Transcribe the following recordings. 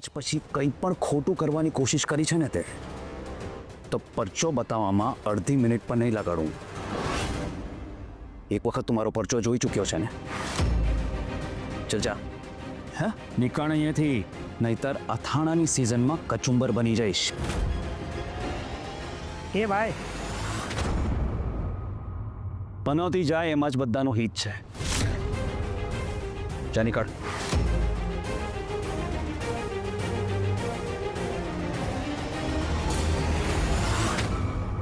આજ પછી કંઈ પણ ખોટું કરવાની કોશિશ કરી છે ને તે તો પરચો બતાવવામાં અડધી મિનિટ પણ નહીં લગાડું. એક વખત તું મારો પરચો જોઈ ચૂક્યો છે ને. ચલ જા. હા, નીકળ અહીંયાથી, નહીતર અથાણાની સિઝનમાં કચુંબર બની જઈશ. એ ભાઈ, પનોતી જાય એમાં જ બધાનો હિત છે. જા નીકળ.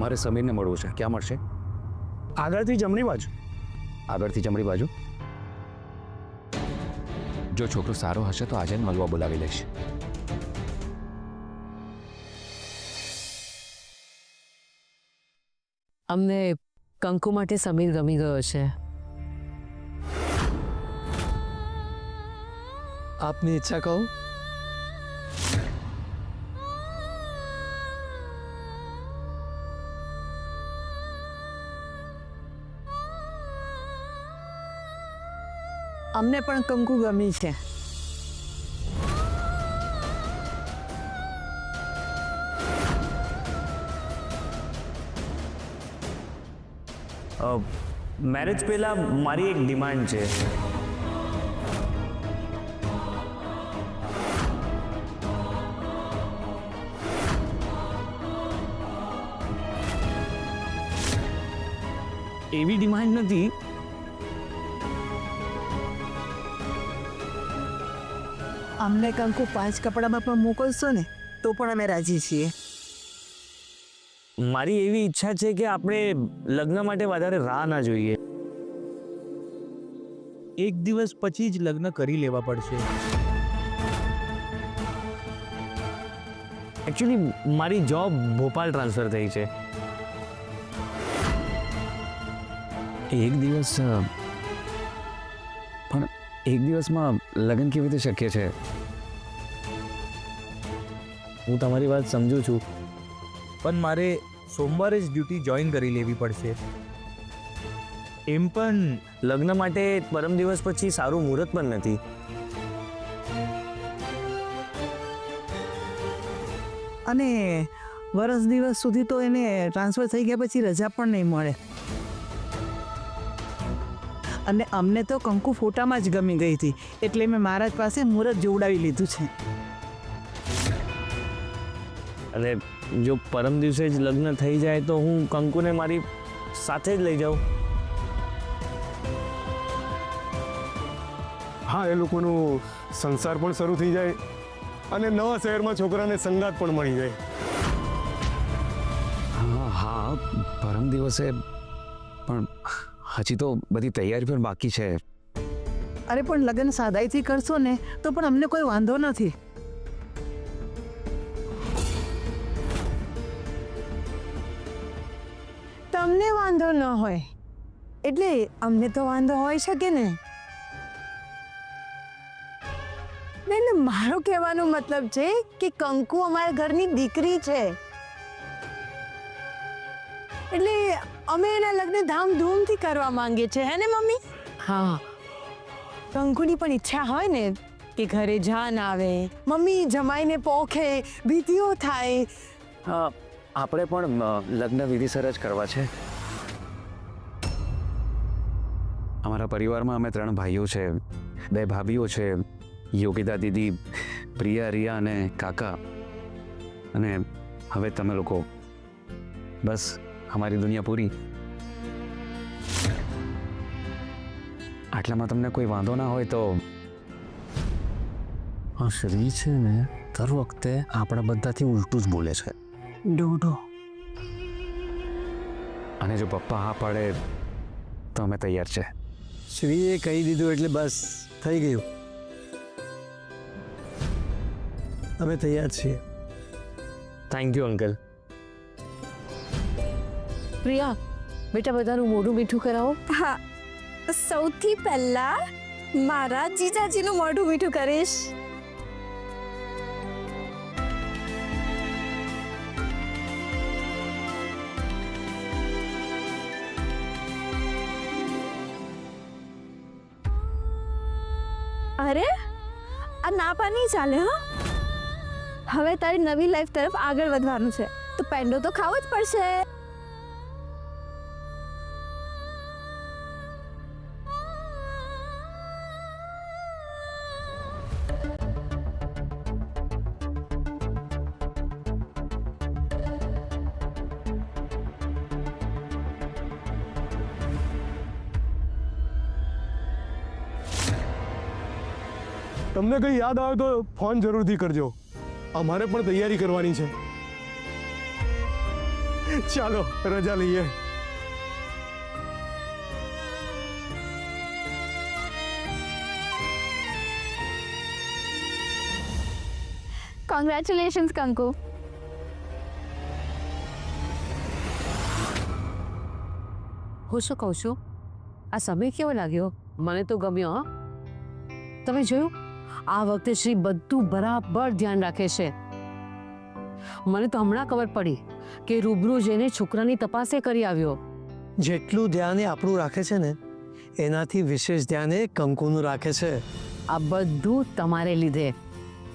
મારે સમીરને મળવું છે. ક્યાં મળશે? આગળથી જમણી બાજુ. આગળથી જમણી બાજુ. જો છોકરો સારો હશે તો આજે જ મળવા બોલાવી લઈશ. અમને કંકુ માટે સમીર ગમી ગયો છે. આપની ઈચ્છા કહું? અમને પણ કંકુ ગમી છે. મેરેજ પહેલા મારી એક ડિમાન્ડ છે. એવી ડિમાન્ડ નથી, અમને કંકુ 5 કપડામાં પણ મોકલશો ને તો પણ અમે રાજી છીએ. મારી એવી ઈચ્છા છે કે આપણે લગ્ન માટે વધારે રાહ ના જોઈએ. એક દિવસ પછી જ લગ્ન કરી લેવા પડશે. એકચ્યુઅલી મારી જોબ ભોપાલ ટ્રાન્સફર થઈ છે. એક દિવસ પણ એક દિવસમાં લગ્ન કેવી રીતે શક્ય છે? હું તમારી વાત સમજુ છું, પણ મારે સોમવારે જ ડ્યુટી જોઈન કરી લેવી પડશે. એમ પણ લગ્ન માટે પરમ દિવસ પછી સારું મુહૂર્ત પણ નથી. અને વરસ દિવસ સુધી તો એને ટ્રાન્સફર થઈ ગયા પછી રજા પણ નહીં મળે. અને અમને તો કંકુ ફોટામાં જ ગમી ગઈ હતી, એટલે મેં મહારાજ પાસે મુહૂર્ત જોવડાવી લીધું છે. અને જો પરમ દિવસે જ લગ્ન થઈ જાય તો હું કંકુને મારી સાથે જ લઈ જાઉં. હા, એ લોકોનો સંસાર પણ શરૂ થઈ જાય અને નવા શહેરમાં છોકરાને સંગાત પણ મળી જાય. હા હા, પરમ દિવસે પણ હજી તો બધી તૈયારી પણ બાકી છે. અરે પણ લગ્ન સાદાઈથી કરશો ને તો પણ અમને કોઈ વાંધો નથી. તમને વાંધો ન હોય એટલે અમને તો વાંધો હોય શકે ને. એટલે મારો કહેવાનો મતલબ છે કે કંકુ અમારા ઘરની દીકરી છે, એટલે અમે એના લગ્ન ધામધૂમથી કરવા માંગીએ છીએ, હે ને મમ્મી? હા, કંકુની પણ ઈચ્છા હોય ને કે ઘરે જાન આવે, મમ્મી જમાઈને પોખે, વિધિઓ થાય. હા, આપણે પણ લગ્ન વિધિસર જ કરવા છે. અમારા પરિવારમાં અમે 3 ભાઈઓ છે, 2 ભાભીઓ છે, યોગિતા દીદી, પ્રિયા, રિયા અને કાકા. અને હવે તમે લોકો. બસ અમારી દુનિયા પૂરી. આટલામાં તમને કોઈ વાંધો ના હોય તો. આ શ્રી છે ને દર વખતે આપણા બધાથી ઉલટું જ બોલે છે. ડોડો. અને જો પપ્પા હા પાડે તો અમે તૈયાર છે. શ્રીએ કહી દીધું એટલે બસ થઈ ગયું. અમે તૈયાર છીએ. Thank you uncle. પ્રિયા બેટા, બધાનું મોઢું મીઠું કરાવો. હા, સૌથી પહેલા મારા જીજાજીનું મોઢું મીઠું કરીશ. અરે, આ ના પા નહીં ચાલે. હા, હવે તારી નવી લાઈફ તરફ આગળ વધવાનું છે તો પેંડો તો ખાવો જ પડશે. તમને કંઈ યાદ આવે તો ફોન જરૂરથી કરજો. અમારે પણ તૈયારી કરવાની છે. ચાલો રજા લઈએ. કોંગ્રેચ્યુલેશન્સ કંકુ. હું શું કહું છું, આ સમય કેવો લાગ્યો? મને તો ગમ્યો. હા, તમે જોયું, આ વખતે શ્રી બધું બરાબર ધ્યાન રાખે છે. મને તો હમણાં ખબર પડી કે રૂબરૂ જઈને છોકરાની તપાસે કરી આવ્યો. જેટલું ધ્યાન એ આપણું રાખે છે ને એનાથી વિશેષ ધ્યાન એ કંકુનું રાખે છે. આ બધું તમારે લીધે.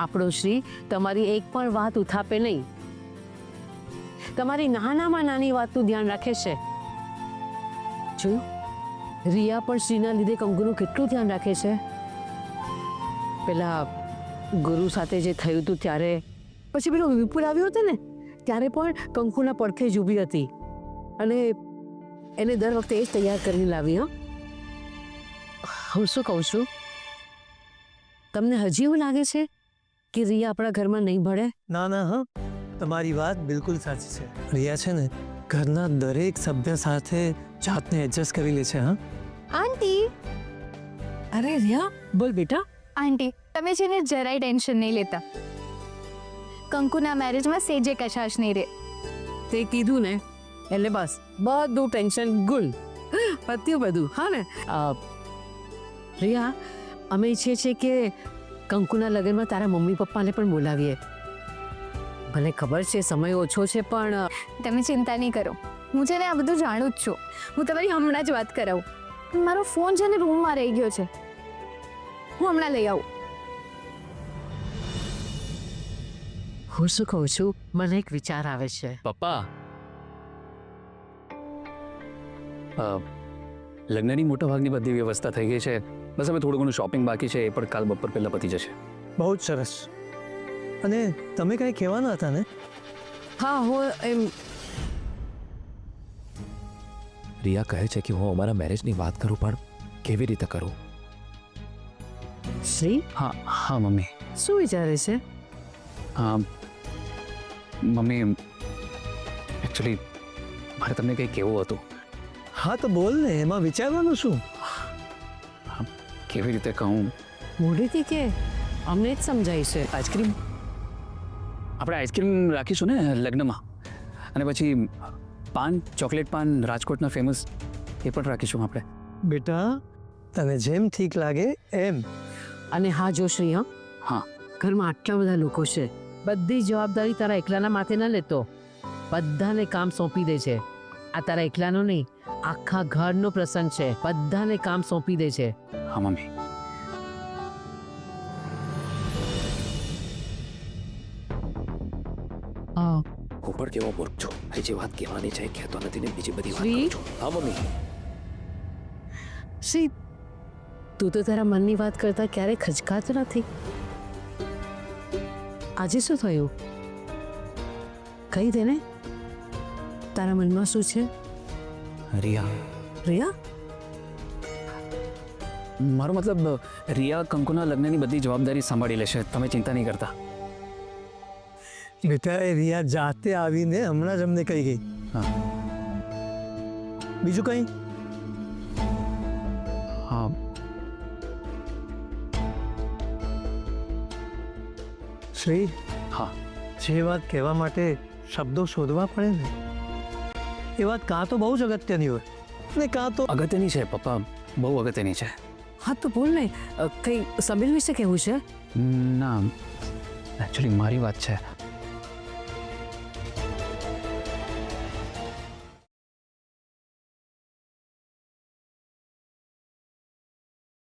આપણો શ્રી તમારી એક પણ વાત ઉથાપે નહીં. તમારી નાનામાં નાની વાતનું ધ્યાન રાખે છે. જોયું, રિયા પણ શ્રીના લીધે કંકુનું કેટલું ધ્યાન રાખે છે. પેલા ગુરુ સાથે જે થયું હતું ત્યારે, પછી પેલો વિપુલ આવ્યો હતો ને ત્યારે પણ કંકુના પડખે જ ઊભી હતી અને એને દર વખતે એ જ તૈયાર કરીને લાવી. હું શું કહું છું, તમને હજી એવું લાગે છે કે રિયા આપણા ઘરમાં નહીં ભળે? ના ના, હા, તમારી વાત બિલકુલ સાચી છે. રિયા છે ને ઘરના દરેક સભ્ય સાથે જાતને એડજસ્ટ કરી લે છે. હા આંટી, અરે રિયા, બોલ બેટા. આંટી તમે છે ને જરાય ટેન્શન નહીં લેતા. કંકુના મેરેજમાં સેજે કશાશ નહીં રહે. તે કીધું ને એટલે બસ બધું ટેન્શન ગુલ પત્યું બધું. હા ને રિયા, અમે ઈચ્છીએ છીએ કે કંકુના લગ્નમાં તારા મમ્મી પપ્પાને પણ બોલાવીએ. મને ખબર છે સમય ઓછો છે પણ તમે ચિંતા નહીં કરો, હું છે ને આ બધું જાણું જ છું. હું તમારી હમણાં જ વાત કરાવું. મારો ફોન છે ને રૂમમાં રહી ગયો છે, હું હમણાં લઈ આવું. હું શું કહું છું, મને એક વિચાર આવે છે. પપ્પા, લગ્નની મોટા ભાગની બધી વ્યવસ્થા થઈ ગઈ છે. બસ હવે થોડું ઘણું શોપિંગ બાકી છે, એ પણ કાલ બપોર પહેલાં પતી જશે. બહુ જ સરસ. અને તમે કંઈ કહેવાના હતા ને? હા, હું એમ રિયા કહે છે કે હું અમારા મેરેજની વાત કરું, પણ કેવી રીતે કરું? શ્રી હા હા મમ્મી. શું વિચારે છે? હા મમ્મી, એકચ્યુઅલી મારે તમને કંઈ કહેવું હતું. હા તો બોલ ને, એમાં વિચારવાનું શું? કેવી રીતે કહું? મોઢેથી કે અમને જ સમજાય છે. આઈસ્ક્રીમ, આપણે આઈસ્ક્રીમ રાખીશું ને લગ્નમાં, અને પછી પાન, ચોકલેટ પાન રાજકોટના ફેમસ, એ પણ રાખીશું આપણે. બેટા તને જેમ ઠીક લાગે એમ. અને હા જો શ્રી, હા, ઘરમાં આટલા બધા લોકો છે, બધી જવાબદારી તારા એકલાના માથે ન લેતો. બધાને કામ સોંપી દે છે. આ તારા એકલાનો નહીં, આખા ઘરનો પ્રસંગ છે. બધાને કામ સોંપી દે છે. હા મમ્મી. હું પણ કેવો મૂર્ખ છું, એ જે વાત કહેવાની છે એ કહેતો નથી ને બીજી બધી વાત શ્રી? કરું છું. હા મમ્મી. શ્રી, તું તો તારા મનની વાત કરતા ક્યારેય ખચકાતો નથી. આજે શું થયું? કહી દે ને, તારા મનમાં શું છે? રિયા, રિયા? મારો મતલબ રિયા કંકુના લગ્નની બધી જવાબદારી સંભાળી લેશે, તમે ચિંતા નહીં કરતા. બેટા એ રિયા જાતે આવીને હમણાં જ અમને કહી ગઈ. હા બીજું કંઈ? હા શ્રી, હા, જે વાત કહેવા માટે શબ્દો શોધવા પડે ને એ વાત કાં તો બહુ જ અગત્યની હોય ને કાં તો અગત્યની છે પપ્પા, બહુ અગત્યની છે. હા તો બોલ ને, કંઈ સમીર વિશે કહેવું છે? ના, એકચ્યુઅલી મારી વાત છે.